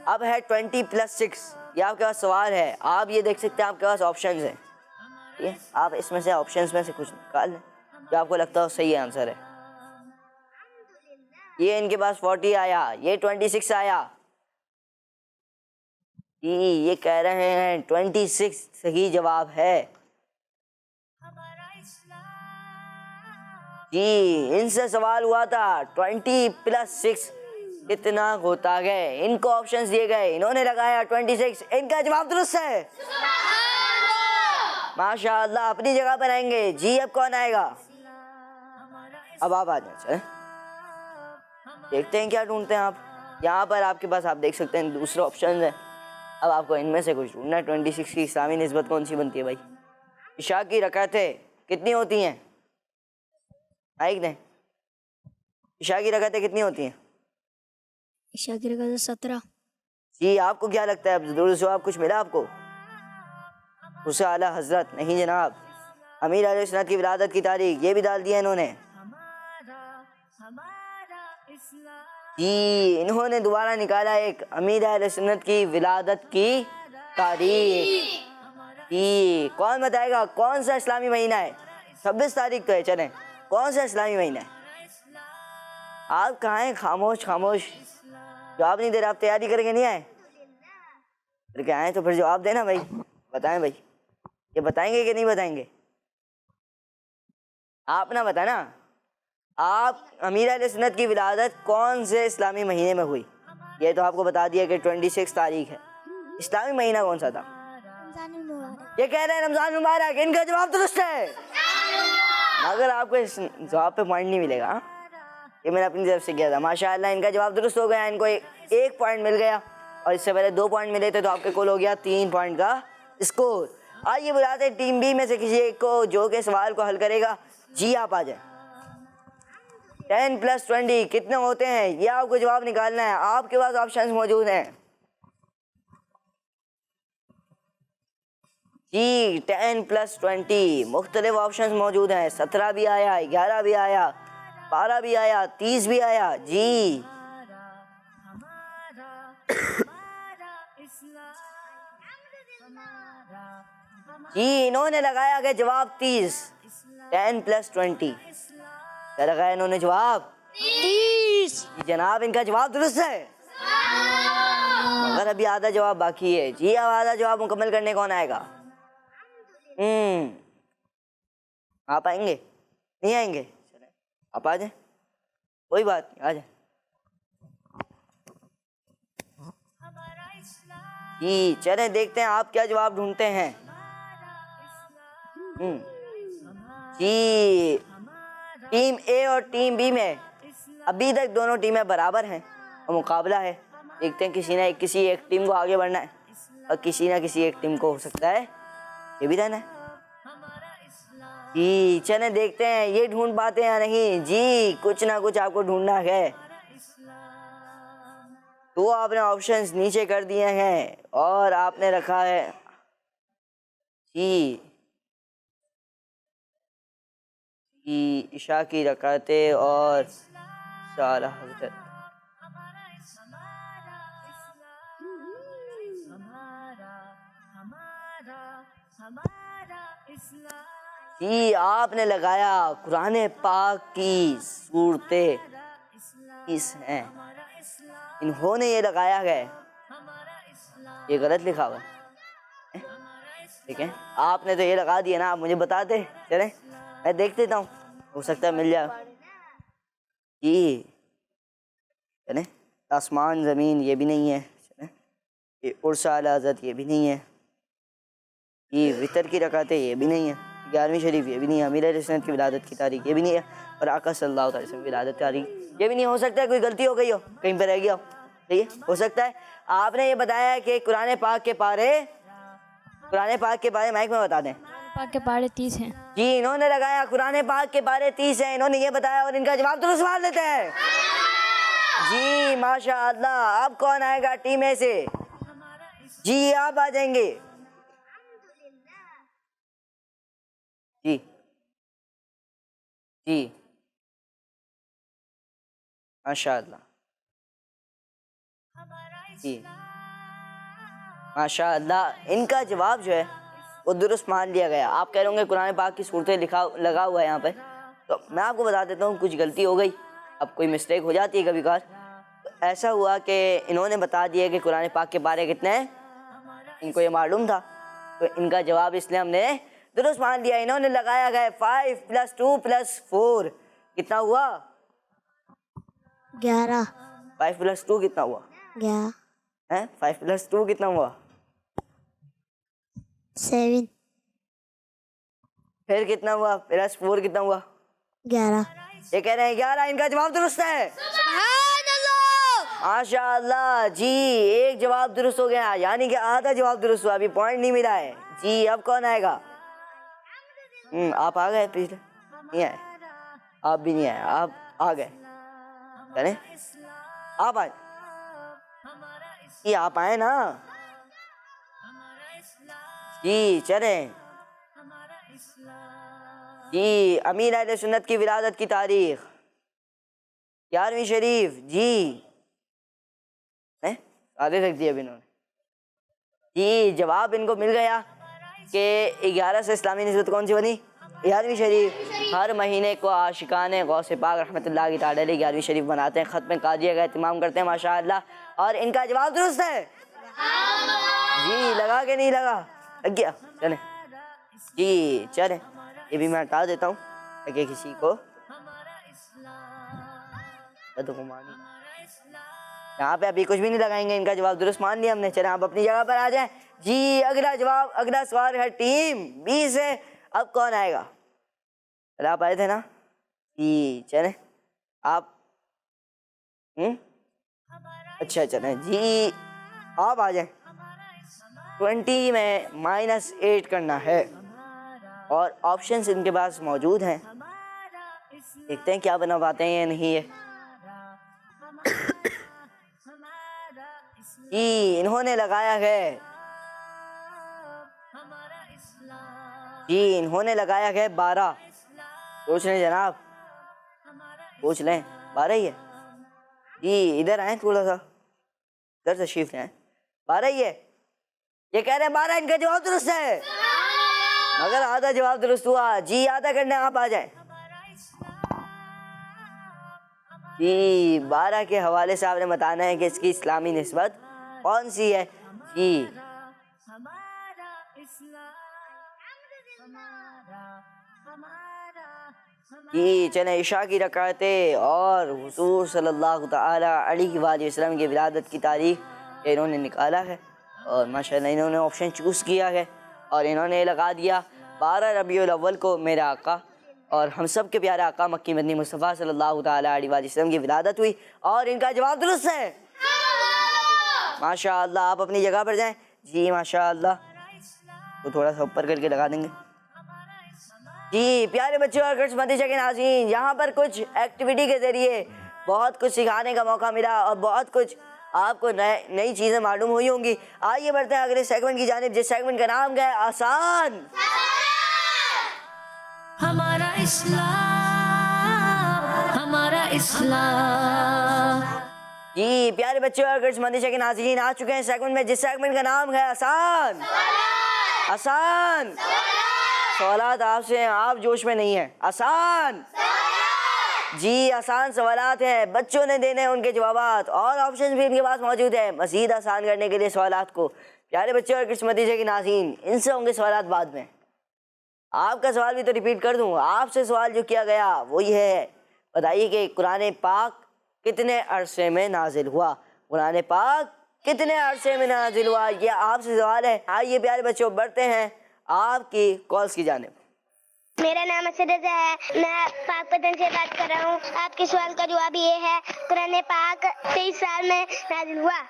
اب ہے 20+6. یہ آپ کے پاس سوال ہے. آپ یہ دیکھ سکتے ہیں آپ کے پاس آپشنز ہیں. آپ اس میں سے آپشنز میں سے کچھ نکال لیں جو آپ کو لگتا ہو صحیح آنسر ہے. یہ ان کے پاس 40 آیا, یہ 26 آیا. جی یہ کہہ رہے ہیں 26 صحیح جواب ہے. جی ان سے سوال ہوا تھا 20 + 6 کتنا ہوتا ہے. ان کو آپشنز دیے گئے, انہوں نے لگایا 26. ان کا جواب درست ہے. ماشاء اللہ اپنی جگہ پر آئیں گے. جی اب کون آئے گا؟ اب آپ آ جائیں. چلیں دیکھتے ہیں کیا ڈھونڈتے ہیں آپ. یہاں پر آپ کے پاس آپ دیکھ سکتے ہیں دوسرے آپشنز ہیں. اب آپ کو ان میں سے کچھ ڈھونڈنا ہے. 26 کی اسلامی نسبت کون سی بنتی ہے بھائی؟ عشاء کی رکعتیں کتنی ہوتی ہیں؟ آئیک دیں. عشاء کی رکعتیں کتنی ہوتی ہیں؟ عشاء کی رکعتیں 17. جی آپ کو کیا لگتا ہے درست جواب کچھ ملا آپ کو؟ اسے اعلیٰ حضرت نہیں جناب. امیر اہل سنت کی ولادت کی تاریخ یہ بھی ڈال دیا انہوں نے. جی انہوں نے دوبارہ نکالا ایک امیر اہل سنت کی ولادت کی تاریخ. جی کون بتائے گا کون سا اسلامی مہینہ ہے؟ 26 تاریخ تو ہے. چلیں کون سا اسلامی مہینہ ہے؟ آپ کہاں ہیں؟ خاموش خاموش جواب نہیں دے رہے. آپ تیاری کر کے نہیں آئے؟ پھر کہ آئیں تو پھر جواب دینا بھائی. بتائیں بھائی یہ بتائیں گے کہ نہیں بتائیں گے؟ آپ نہ بتانا. آپ امیر اہل سنت کی ولادت کون سے اسلامی مہینے میں ہوئی؟ یہ تو آپ کو بتا دیا کہ 26 تاریخ ہے. اسلامی مہینہ کون سا تھا؟ یہ کہہ رہے ہیں رمضان مبارک. ان کا جواب درست ہے مگر آپ کو اس جواب پہ پوائنٹ نہیں ملے گا. یہ میں نے اپنی طرف سے کیا تھا. ماشاءاللہ ان کا جواب درست ہو گیا. ان کو ایک پوائنٹ مل گیا اور اس سے پہلے 2 پوائنٹ ملے تھے تو آپ کے کل ہو گیا 3 پوائنٹ کا اسکور. آئیے بلاتے ہیں ٹیم بی میں سے کسی ایک کو جو کہ سوال کو حل کرے گا. جی آپ آ جائیں. 10 + 20 کتنے ہوتے ہیں یہ آپ کو جواب نکالنا ہے. آپ کے پاس آپشنز موجود ہیں. جی 10 + 20 مختلف آپشنز موجود ہیں. 17 بھی آیا, 11 بھی آیا, 12 بھی آیا, 30 بھی آیا. جی جی انہوں نے لگایا کہ جواب 30. 10 + 20 کیا لگایا انہوں نے جواب؟ 30. جناب ان کا جواب درست ہے مگر ابھی آدھا جواب باقی ہے. جی اب آدھا جواب مکمل کرنے کون آئے گا؟ آپ آئیں گے؟ نہیں آئیں گے؟ چلیں آپ آ جائیں. کوئی بات نہیں آ جائیں. جی چلیں دیکھتے ہیں آپ کیا جواب ڈھونڈتے ہیں. جی ٹیم اے اور ٹیم بی میں ابھی تک دونوں ٹیمیں برابر ہیں اور مقابلہ ہے. دیکھتے ہیں کسی ایک ٹیم کو آگے بڑھنا ہے اور کسی نہ کسی ایک ٹیم کو ہو سکتا ہے یہ بھی رہنا ہے. جی چلیں دیکھتے ہیں یہ ڈھونڈ پاتے ہیں یا نہیں. جی کچھ نہ کچھ آپ کو ڈھونڈنا ہے. تو آپ نے آپشنز نیچے کر دیے ہیں اور آپ نے رکھا ہے جی عشاء کی رکعتیں اور اعلیٰ حضرت. جی آپ نے لگایا قرآن پاک کی صورتیں 30 ہیں. انہوں نے یہ لگایا ہے یہ غلط لکھا ہوا ہے. ٹھیک ہے آپ نے تو یہ لگا دیا نا. آپ مجھے بتا دیں. چلیں میں دیکھ دیتا ہوں ہو سکتا ہے مل جائے. جی چلیں آسمان زمین یہ بھی نہیں ہے. چلیں یہ عرس اعلیٰ حضرت یہ بھی نہیں ہے. یہ وطر کی رکعتیں یہ بھی نہیں ہے. 11ویں شریف یہ بھی نہیں ہے. امیر اہل سنت کی ولادت کی تاریخ یہ بھی نہیں ہے. اور آقا صلی اللہ علیہ وسلم کی ولادت کی تاریخ یہ بھی نہیں. ہو سکتا ہے کوئی غلطی ہو گئی ہو کہیں پہ رہ گیا ہو. ٹھیک ہے ہو سکتا ہے. آپ نے یہ بتایا ہے کہ قرآن پاک کے پارے مائک میں بتا دیں. پاک کے پارے 30 ہیں. جی انہوں نے لگایا قرآن پاک کے پارے 30 ہیں. انہوں نے یہ بتایا اور ان کا جواب درست سوال دیتے ہیں. جی ماشاء اللہ. اب کون آئے گا ٹیم اے سے؟ جی آپ آ جائیں گے. جی جی ماشاء اللہ. جی ماشاء اللہ ان کا جواب جو ہے وہ درست مان لیا گیا. آپ کہہ رہے ہوں گے قرآن پاک کی صورتیں لگا ہوا ہے یہاں پہ. تو میں آپ کو بتا دیتا ہوں کچھ غلطی ہو گئی. اب کوئی مسٹیک ہو جاتی ہے کبھی کبھار. ایسا ہوا کہ انہوں نے بتا دیا کہ قرآن پاک کے پارے کتنے ہیں ان کو یہ معلوم تھا، تو ان کا جواب اس لیے ہم نے درست مان لیا. انہوں نے لگایا گیا 5 + 2 + 4 کتنا ہوا؟ 11. 5 + 2 کتنا ہوا؟ 5 + 2 کتنا ہوا؟ 7. پھر کتنا ہوا؟ +4 کتنا ہوا؟ 11. یہ کہہ رہے ہیں 11. ان کا جواب درست ہے. ماشاء اللہ جی، ایک جواب درست ہو گیا، یعنی کہ آدھا جواب درست ہوا، ابھی پوائنٹ نہیں ملا ہے. جی اب کون آئے گا؟ آپ آ گئے پیچھے؟ نہیں آئے؟ آپ بھی نہیں آئے، آپ آ گئے. چلیں آپ آئے جی، آپ آئے نا جی. چلیں جی. امیر اہل سنت کی ولادت کی تاریخ 11ویں شریف. جی آدھے رکھ دیا اب انہوں نے. جی جواب ان کو مل گیا کہ 11 سے اسلامی نسبت کون سی بنی؟ 11ویں شریف. ہر مہینے کو عاشقان غوث پاک رحمۃ اللہ تعالی علیہ 11ویں شریف بناتے ہیں، ختم قادریہ کا اہتمام کرتے ہیں ماشاء اللہ. اور ان کا جواب درست ہے. جی لگا کہ نہیں لگا؟ لگ گیا. چلیں جی چلیں، یہ بھی میں ہٹا دیتا ہوں تاکہ کسی کو یہاں پہ ابھی کچھ بھی نہیں لگائیں گے. ان کا جواب درست مان لیا ہم نے. چلیں آپ اپنی جگہ پر آ جائیں. جی اگلا جواب، اگلا سوال ہے ٹیم بی سے. اب کون آئے گا؟ چلے آپ آئے تھے نا جی. چلیں آپ اچھا چلیں جی آپ آ جائیں. 20 میں -8 کرنا ہے اور آپشنز ان کے پاس موجود ہیں. دیکھتے ہیں کیا بنا پاتے ہیں یا نہیں. ہے جی انہوں نے لگایا ہے جی انہوں نے لگایا ہے 12. پوچھ لیں جناب، پوچھ لیں. 12 ہی ہے جی. ادھر آئیں تھوڑا سا، ادھر تشریف لیں. 12 ہی ہے. یہ کہہ رہے ہیں 12. ان کا جواب درست ہے مگر آدھا جواب درست ہوا. جی آدھا کرنے آپ آ جائیں. جی 12 کے حوالے سے آپ نے بتانا ہے کہ اس کی اسلامی نسبت کون سی ہے. جی چلیں عشاء کی رکعتیں اور حضور صلی اللہ تعالی علیہ وآلہ وسلم کی ولادت کی تاریخ انہوں نے نکالا ہے اور ماشاءاللہ انہوں نے آپشن چوز کیا ہے اور انہوں نے لگا دیا 12 ربیع الاول کو میرے آقا اور ہم سب کے پیارے آقا مکی مدنی مصطفیٰ صلی اللہ تعالی علیہ وآلہ وسلم کی ولادت ہوئی. اور ان کا جواب درست ہے ماشاء اللہ. آپ اپنی جگہ پر جائیں. جی ماشاء اللہ تو تھوڑا سا اوپر کر کے لگا دیں گے. جی پیارے بچوں اور کرس مدرسہ کے ناظرین، یہاں پر کچھ ایکٹیویٹی کے ذریعے بہت کچھ سکھانے کا موقع ملا اور بہت کچھ آپ کو نئی چیزیں معلوم ہوئی ہوں گی. آئیے بڑھتے ہیں اگلے سیگمنٹ کی جانب، جس سیگمنٹ کا نام ہے آسان. ہمارا اسلام، ہمارا اسلام. جی پیارے بچوں اور کرس مدرسہ کے ناظرین، آ چکے ہیں سیگمنٹ میں، جس سیگمنٹ کا نام ہے آسان. آسان سوالات آپ سے ہیں، آپ جوش میں نہیں ہیں. آسان جی آسان سوالات ہیں، بچوں نے دینے ہیں ان کے جوابات اور آپشنز بھی ان کے پاس موجود ہیں مزید آسان کرنے کے لیے سوالات کو. پیارے بچے اور کرس مدرسہ کے ناظرین، ان سے ہوں گے سوالات بعد میں. آپ کا سوال بھی تو ریپیٹ کر دوں. آپ سے سوال جو کیا گیا وہ یہ ہے، بتائیے کہ قرآن پاک کتنے عرصے میں نازل ہوا؟ قرآن پاک کتنے عرصے میں نازل ہوا؟ یہ آپ سے سوال ہے. آئیے پیارے بچوں بڑھتے ہیں آپ کی کالز کی جانب. میرا نام اسد رضا ہے، میں پاک پتن سے بات کر رہا ہوں. آپ کے سوال کا جواب یہ ہے، قرآن پاک 23 سال میں نازل ہوا.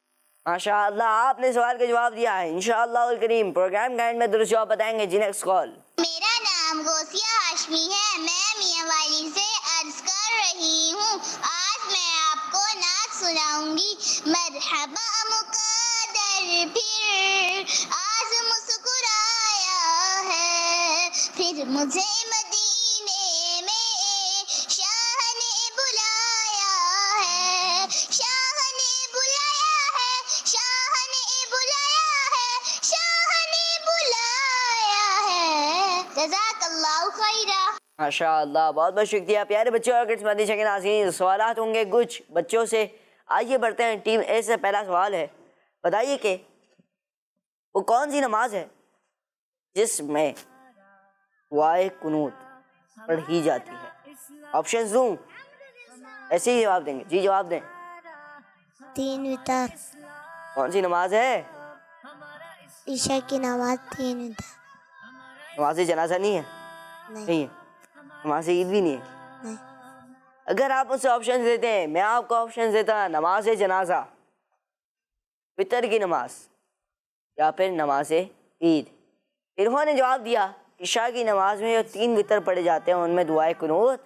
ماشاء اللہ آپ نے سوال کا جواب دیا ہے. انشاءاللہ الکریم پروگرام کا اینڈ میں درست جواب بتائیں گے. جی نیکسٹ کال. میرا نام غوثیہ ہاشمی ہے، میں میاں والی سے عرض کر رہی ہوں. آج میں آپ کو نعت سناؤں گی. مرحبا مقدر پھر آج مسکرایا ہے، پھر مجھے مدینے میں شاہ نے بلایا ہے. شاہ نے بلایا ہے، شاہ نے بلایا ہے، شاہ نے بلایا ہے. جزاک اللہ خیرہ. ماشاء اللہ بہت بہت شکریہ. پیارے بچوں اور کرس مدرسہ کے ناظرین، سوالات ہوں گے کچھ بچوں سے. آئیے بڑھتے ہیں ٹیم اے سے. پہلا سوال ہے، بتائیے کہ وہ کون سی نماز ہے جس میں دعائے قنوت پڑھی جاتی ہے؟ آپشنز دوں؟ ایسے ہی جواب دیں گے؟ جی جواب دیں۔ 3 وتر، کون سی نماز ہے؟ عشاء کی نماز 3 وتر۔ نماز جنازہ نہیں ہے؟ نہیں ہے۔ نماز عید بھی نہیں ہے؟ نہیں۔ اگر آپ مجھ سے آپشن دیتے ہیں، میں آپ کو آپشن دیتا نماز جنازہ، فطر کی نماز یا پھر نماز عید، انہوں نے جواب دیا عشاء کی نماز میں جو 3 وتر پڑھے جاتے ہیں ان میں دعائے قنوت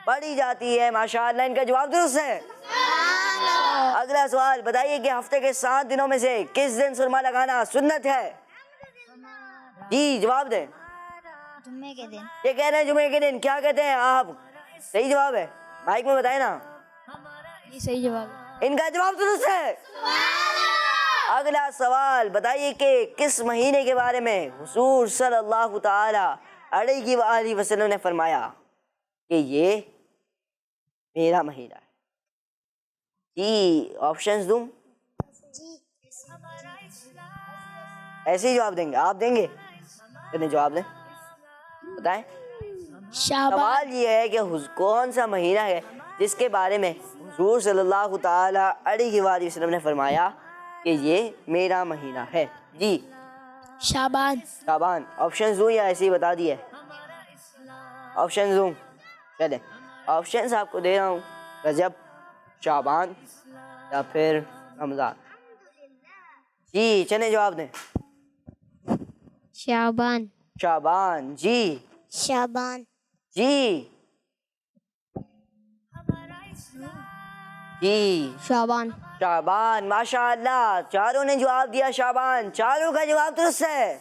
پڑھی جاتی ہے۔ ماشاءاللہ ان کا جواب درست ہے۔ اگلا سوال بتائیے کہ ہفتے کے 7 دنوں میں سے کس دن سرما لگانا سنت ہے؟ جی جواب دیں۔ جمعے کے دن۔ یہ کہہ رہے ہیں جمعے کے دن، کیا کہتے ہیں آپ؟ صحیح جواب ہے؟ مائک میں بتائیں نا۔ یہ صحیح جواب ہے۔ ان کا جواب درست ہے۔ اگلا سوال بتائیے کہ کس مہینے کے بارے میں حضور صلی اللہ تعالی علیہ وآلہ وسلم نے فرمایا کہ یہ میرا مہینہ ہے؟ جی آپشنز دوں؟ ایسے ہی جواب دیں گے؟ آپ دیں گے؟ کتنے جواب دیں؟ بتائیں۔ سوال یہ ہے کہ کون سا مہینہ ہے جس کے بارے میں حضور صلی اللہ تعالی علیہ وآلہ وسلم نے فرمایا کہ یہ میرا مہینہ ہے؟ جی شعبان۔ شعبان۔ آپشنز دوں یا ایسے ہی بتا دیے؟ آپشنز دوں؟ چلیں آپشنز آپ کو دے رہا ہوں، رجب، شعبان یا پھر رمضان۔ جی چلیں جواب دیں۔ شعبان۔ شعبان۔ جی شعبان۔ جی جی شعبان۔ شعبان۔ ماشاءاللہ چاروں نے جواب دیا شعبان، چاروں کا جواب درست ہے۔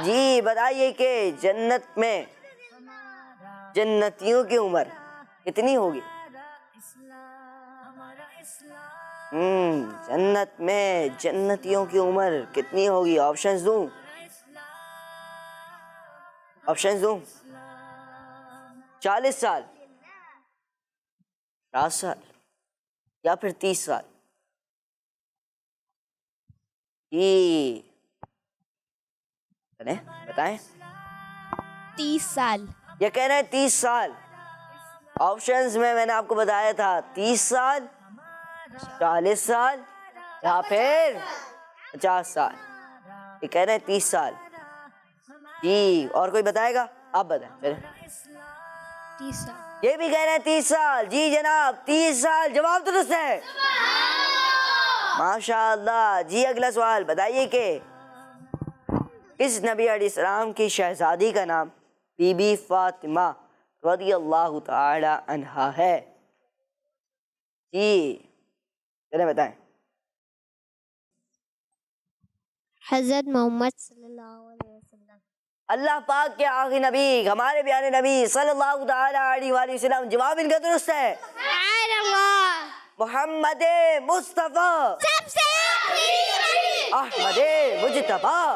جی بتائیے کہ جنت میں جنتیوں کی عمر کتنی ہوگی؟ جنت میں جنتیوں کی عمر کتنی ہوگی؟ آپشنز دوں؟ آپشنز دوں؟ 40 سال، 50 سال یا پھر 30 سال؟ جی بتائیں۔ 30 سال۔ یہ کہہ رہے ہیں 30 سال۔ آپشنز میں نے آپ کو بتایا تھا 30 سال، 40 سال یا پھر 50 سال۔ یہ کہہ رہے ہیں 30 سال۔ جی اور کوئی بتائے گا؟ آپ بتائیں پھر۔ 30 سال۔ یہ بھی کہہ رہے ہیں 30 سال۔ جی جناب 30 سال جواب درست ہے۔ ماشاءاللہ۔ جی اگلا سوال بتائیے کہ کس نبی علیہ السلام کی شہزادی کا نام بی بی فاطمہ رضی اللہ تعالی عنہا ہے؟ جی چلیں بتائیں۔ حضرت محمد صلی اللہ علیہ وسلم۔ اللہ پاک کے آخری نبی ہمارے پیارے نبی صلی اللہ تعالی علیہ وآلہ وسلم، جواب ان کا درست ہے۔ محمد مصطفیٰ احمد مجتبیٰ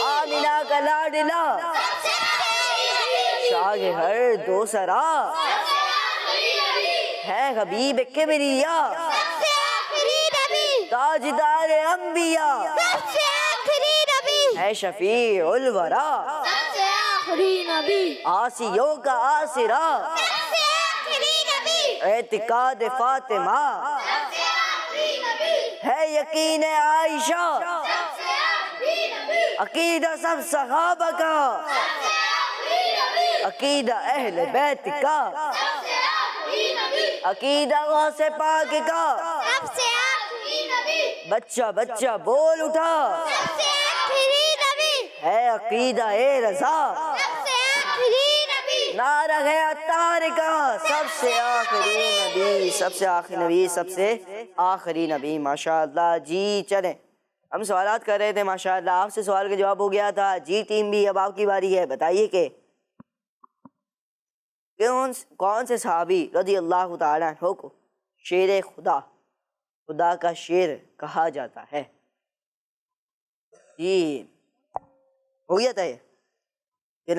آمینہ کا لاڈلا شاہ ہر دو سرا ہے حبیب کبریا تاجدار انبیاء ہے شفیع الورا آسیوں کا آسرا اعتقاد فاطمہ ہے یقین عائشہ عقیدہ سب صحابہ کا عقیدہ اہل بیت کا عقیدہ غوث پاک کا بچہ بچہ بول اٹھا ہے عقیدہ اے رضا نعرہ ہے عطار کا سب سے آخری نبی سب سے آخری نبی سب سے آخری نبی۔ ماشاءاللہ۔ جی چلیں ہم سوالات کر رہے تھے ماشاءاللہ، آپ سے سوال کا جواب ہو گیا تھا۔ جی ٹیم بھی اب آپ کی باری ہے، بتائیے کہ کون سے صحابی رضی اللہ تعالیٰ عنہ کو شیر خدا، خدا کا شیر کہا جاتا ہے؟ جی ہو گیا تھا یہ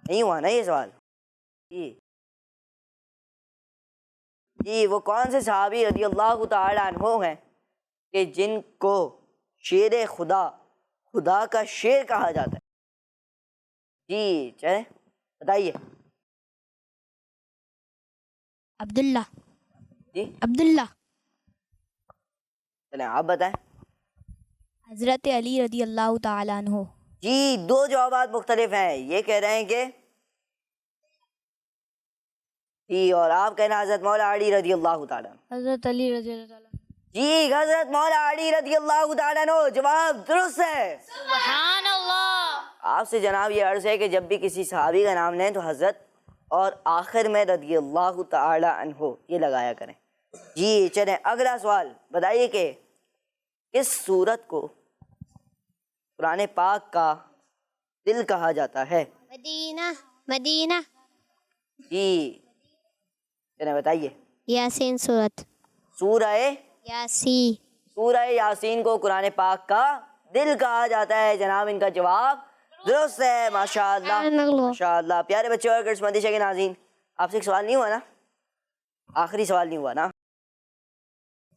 نہیں ہوا نا یہ سوال؟ جی وہ کون سے صحابی رضی اللہ تعالیٰ عنہ ہیں کہ جن کو شیر خدا، خدا کا شیر کہا جاتا ہے؟ جی چلیں بتائیے. عبداللہ. جی عبداللہ. چلیں آپ بتائیں. حضرت علی رضی اللہ تعالیٰ عنہ. جی دو جوابات مختلف ہیں. یہ کہہ رہے ہیں کہ جی، اور آپ کہنا حضرت مولا علی رضی اللہ تعالیٰ. حضرت علی رضی اللہ تعالیٰ. جی حضرت مولا علی رضی اللہ تعالیٰ عنہ جواب درست ہے. سبحان اللہ. آپ سے جناب یہ عرض ہے کہ جب بھی کسی صحابی کا نام لیں تو حضرت اور آخر میں رضی اللہ تعالیٰ عنہ یہ لگایا کریں. جی چلیں اگلا سوال بتائیے کہ کس سورت کو قرآن پاک کا دل کہا جاتا ہے؟ مدینہ. مدینہ. جی چلیں بتائیے. یاسین سورت. سورہ یاسی. سورہ یاسین کو قرآن پاک کا دل کہا جاتا ہے. جناب ان کا جواب درست ہے. ماشاء اللہ ماشاء اللہ. پیارے بچے اور کرس مدیشہ کے ناظرین، آپ سے ایک سوال نہیں ہوا نا؟ آخری سوال نہیں ہوا نا؟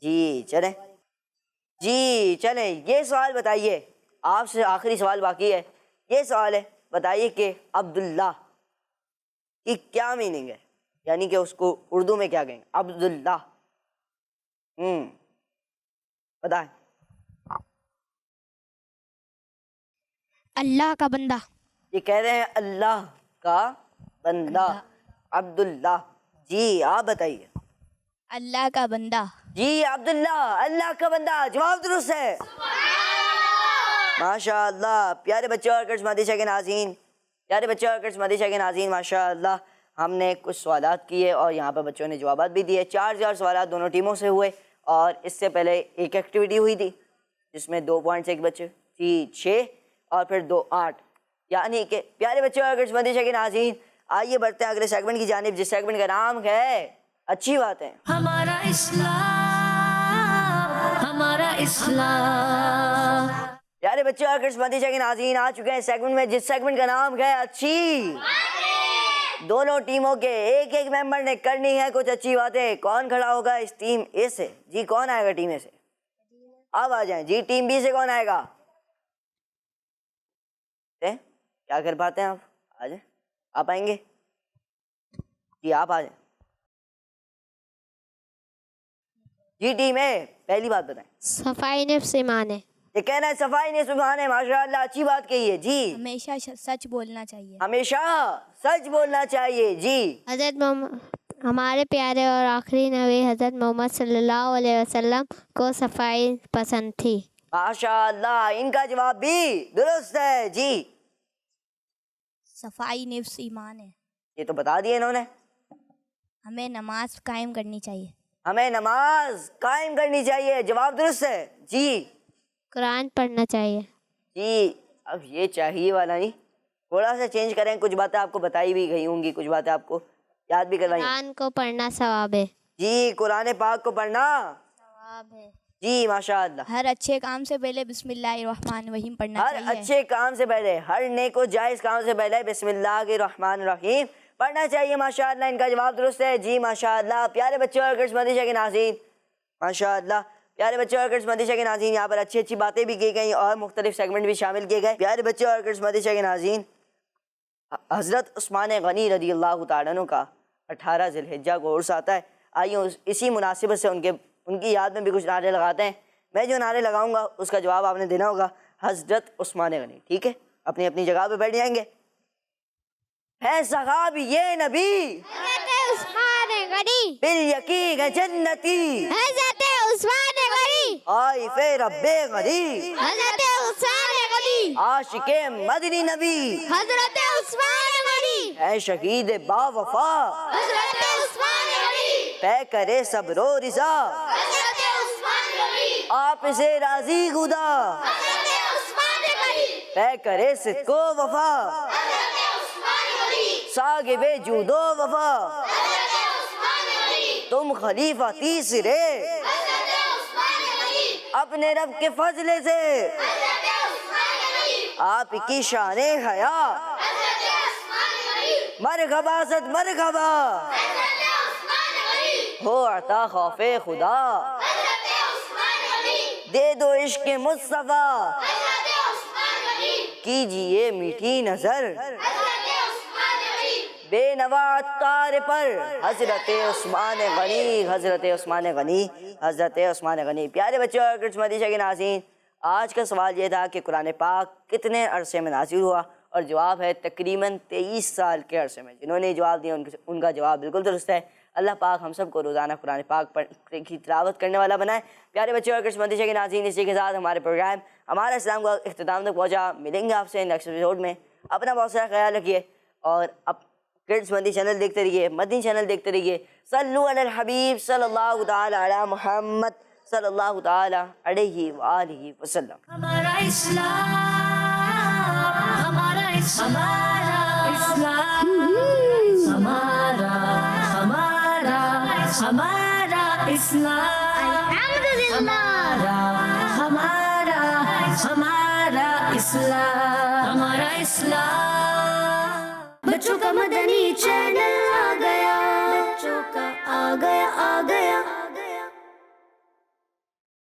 جی چلیں. جی چلیں یہ سوال بتائیے، آپ سے آخری سوال باقی ہے. یہ سوال ہے بتائیے کہ عبداللہ کی کیا میننگ ہے، یعنی کہ اس کو اردو میں کیا کہیں گے؟ عبداللہ بتائیں. اللہ کا بندہ. یہ کہہ رہے ہیں اللہ کا بندہ عبداللہ. جی آپ بتائیے. اللہ کا بندہ. جی عبداللہ اللہ کا بندہ جواب درست ہے. ماشاء اللہ. پیارے بچے اور کرس مدیشہ کے ناظرین، پیارے بچے اور کرس مدیشہ کے ناظرین، ماشاء اللہ ہم نے کچھ سوالات کیے اور یہاں پر بچوں نے جوابات بھی دیے. 4000 سوالات دونوں ٹیموں سے ہوئے اور اس سے پہلے ایک ایکٹیویٹی ہوئی تھی جس میں 2 پوائنٹس ایک بچے. جی 6 اور پھر 2 8. یعنی کہ پیارے بچے اور کرس مدیشہ کے ناظرین آئیے بڑھتے ہیں اگلے سیگمنٹ کی جانب، جس سیگمنٹ کا نام ہے اچھی باتیں. ہمارا اسلام، ہمارا اسلام. پیارے بچے اور کرس مدیشہ کے ناظرین آ چکے ہیں سیگمنٹ میں جس سیگمنٹ کا نام ہے اچھی. دونوں ٹیموں کے ایک ایک ممبر نے کرنی ہے کچھ اچھی باتیں. کون کھڑا ہوگا اس ٹیم اے سے؟ جی کون آئے گا ٹیم اے سے؟ آپ آ جائیں. جی ٹیم بی سے کون آئے گا؟ کیا کر پاتے ہیں آپ؟ آ جائیں. آپ آئیں گے؟ جی آپ آ جائیں. جی ٹیم اے پہلی بات بتائیں. صفائی نفس ایمان ہے. یہ کہنا ہے صفائی نصف ایمان ہے. ماشاء اللہ اچھی بات کہی ہے. جی ہمیشہ سچ بولنا چاہیے. ہمیشہ سچ بولنا چاہیے. جی حضرت محمد، ہمارے پیارے اور آخری نبی حضرت محمد صلی اللہ علیہ وسلم کو صفائی پسند تھی. ماشاء اللہ ان کا جواب بھی درست ہے. جی صفائی نفس ایمان ہے. یہ تو بتا دیے انہوں نے. ہمیں نماز قائم کرنی چاہیے. ہمیں نماز قائم کرنی چاہیے. جواب درست ہے. جی قرآن پڑھنا چاہیے. جی اب یہ چاہیے والا نہیں، تھوڑا سا چینج کریں. کچھ باتیں آپ کو بتائی بھی گئی ہوں گی، کچھ باتیں آپ کو یاد بھی کروائی. قرآن کو پڑھنا ثواب ہے. جی قرآن پاک کو پڑھنا ثواب ہے. جی ماشاء اللہ. ہر اچھے کام سے پہلے بسم اللہ الرحمن الرحیم پڑھنا ہر چاہیے. اچھے کام سے پہلے، ہر نیک و جائز کام سے پہلے بسم اللہ الرحمن الرحیم پڑھنا چاہیے. ماشاء اللہ ان کا جواب درست ہے. جی ماشاء اللہ. پیارے بچے اور کرس مدیشہ کے ناظرین، ماشاء اللہ پیارے بچے اور کرس مدیشہ کے ناظرین یہاں پر اچھی اچھی باتیں بھی کی گئیں اور مختلف سیگمنٹ بھی شامل کیے گئے. پیارے بچے اور کرس مدیشہ کے ناظرین، حضرت عثمان غنی رضی اللہ تعالیٰ عنہ کا 18 ذی الحجہ کو عرس آتا ہے. آئیے اسی مناسبت سے ان کی یاد میں بھی کچھ نعرے لگاتے ہیں. میں جو نعرے لگاؤں گا اس کا جواب آپ نے دینا ہوگا. حضرت عثمان غنی. ٹھیک ہے؟ اپنی اپنی جگہ پہ بیٹھ جائیں گے. ہے صحابی یہ نبی حضرت عثمان غنی، بالیقین جنتی، حضرت عثمان غنی، عارف رب غنی، حضرت عثمان غنی، عاشق مدنی نبی، حضرت عثمان غنی، ہے شہید با وفا، حضرت عثمان غنی، طے کرے صبر و رضا، حضرت عثمان غنی، آپ سے راضی خدا، حضرت عثمان غنی، طے کرے صدق و وفا، حضرت عثمان غنی، صاحب جود و وفا، حضرت عثمان غنی، تم خلیفہ تیسرے حضرت عثمان غنی، اپنے رب کے فضل سے، حضرت عثمان غنی، آپ کی شان حیا، حضرت عثمان غنی، مرحبا صد مرحبا، حضرت عثمان غنی، ہو عطا خوف خدا، حضرت عثمان غنی، دے دو عشق مصطفیٰ کیجئے میٹھی نظر بے نوا عطار پر حضرت عثمان غنی، حضرت عثمان غنی، حضرت عثمان غنی۔ پیارے بچوں اور کرسمس مدیشہ کے ناظرین، آج کا سوال یہ تھا کہ قرآن پاک کتنے عرصے میں نازل ہوا، اور جواب ہے تقریباً 23 سال کے عرصے میں۔ جنہوں نے جواب دیا ان کا جواب بالکل درست ہے۔ اللہ پاک ہم سب کو روزانہ قرآن پاک کی تلاوت کرنے والا بنائے۔ پیارے بچوں اور کرسمس مدیشہ کے ناظرین، اسی کے ساتھ ہمارے پروگرام ہمارا اسلام کا اختتام تک پہنچا۔ ملیں گے آپ سے نیکسٹ ایپیسوڈ میں۔ اپنا بہت سارا خیال رکھیے اور کڈس مدنی چینل دیکھتے رہیے، مدنی چینل دیکھتے رہیے۔ صلو علی الحبیب صلی اللہ تعالی علی محمد صلی اللہ تعالی علیہ وآلہ وسلم۔ ہمارا اسلام، ہمارا اسلام، ہمارا اسلام، ہمارا اسلام، ہمارا اسلام۔ بچوں کا مدنی چینل آ گیا، بچوں کا آ گیا